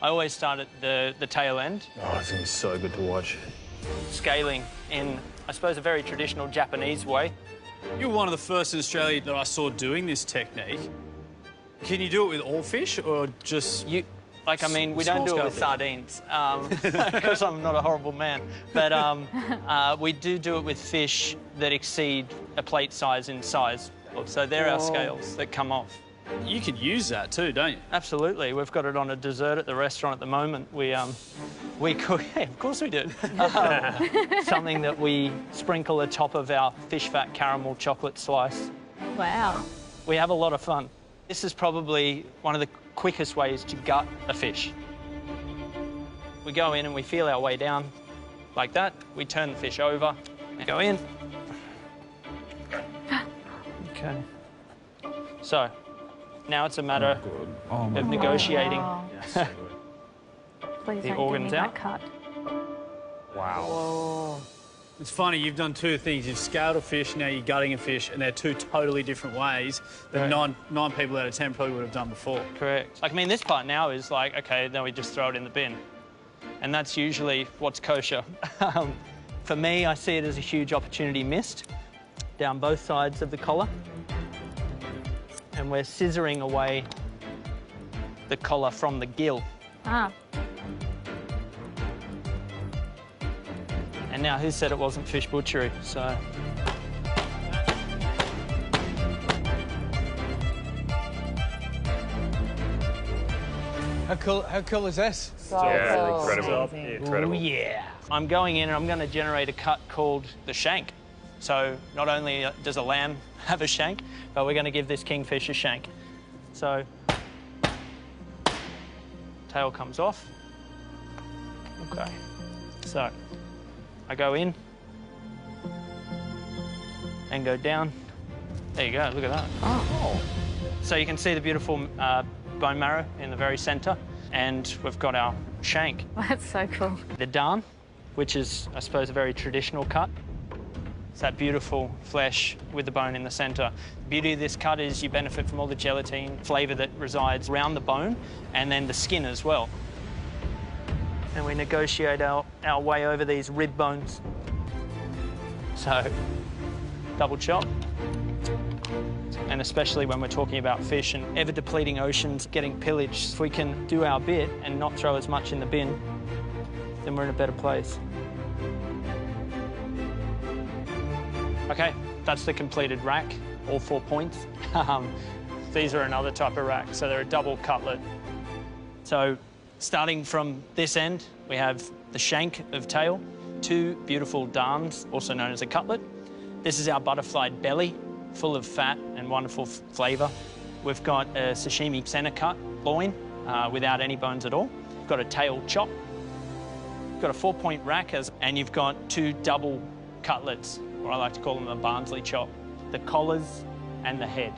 I always start at the tail end. Oh, it's going to be so good to watch. Scaling in, I suppose, a very traditional Japanese way. You're one of the first in Australia that I saw doing this technique. Can you do it with all fish or just... We don't do it with sardines, because I'm not a horrible man. But we do it with fish that exceed a plate size in size. So they're our scales that come off. You could use that too, don't you? Absolutely. We've got it on a dessert at the restaurant at the moment. We cook... Yeah, of course we do. Something that we sprinkle atop of our fish fat caramel chocolate slice. Wow. We have a lot of fun. This is probably one of the quickest ways to gut a fish. We go in and we feel our way down like that. We turn the fish over and go in. Okay. So, now it's a matter of negotiating Please the don't organs give me out. that cut. Wow. Whoa. It's funny, you've done two things. You've scaled a fish, now you're gutting a fish, and they're two totally different ways that nine people out of 10 probably would have done before. Correct. This part now is like, OK, then we just throw it in the bin. And that's usually what's kosher. For me, I see it as a huge opportunity missed down both sides of the collar. And we're scissoring away the collar from the gill. Ah. And now, who said it wasn't fish butchery? So... How cool is this? Yeah, incredible. Oh, yeah. I'm going in and I'm going to generate a cut called the shank. So not only does a lamb have a shank, but we're going to give this kingfish a shank. So tail comes off. OK. So I go in and go down. There you go, look at that. Oh. So you can see the beautiful bone marrow in the very centre, and we've got our shank. That's so cool. The darn, which is, I suppose, a very traditional cut. It's that beautiful flesh with the bone in the centre. The beauty of this cut is you benefit from all the gelatine flavour that resides around the bone and then the skin as well. And we negotiate our way over these rib bones. So, double chop. And especially when we're talking about fish and ever-depleting oceans getting pillaged, if we can do our bit and not throw as much in the bin, then we're in a better place. OK, that's the completed rack, all 4 points. These are another type of rack, so they're a double cutlet. So starting from this end, we have the shank of tail, 2 beautiful darns, also known as a cutlet. This is our butterfly belly, full of fat and wonderful flavour. We've got a sashimi centre cut loin without any bones at all. We've got a tail chop. We've got a 4-point rack, and you've got 2 double cutlets, or I like to call them a Barnsley chop, the collars and the head.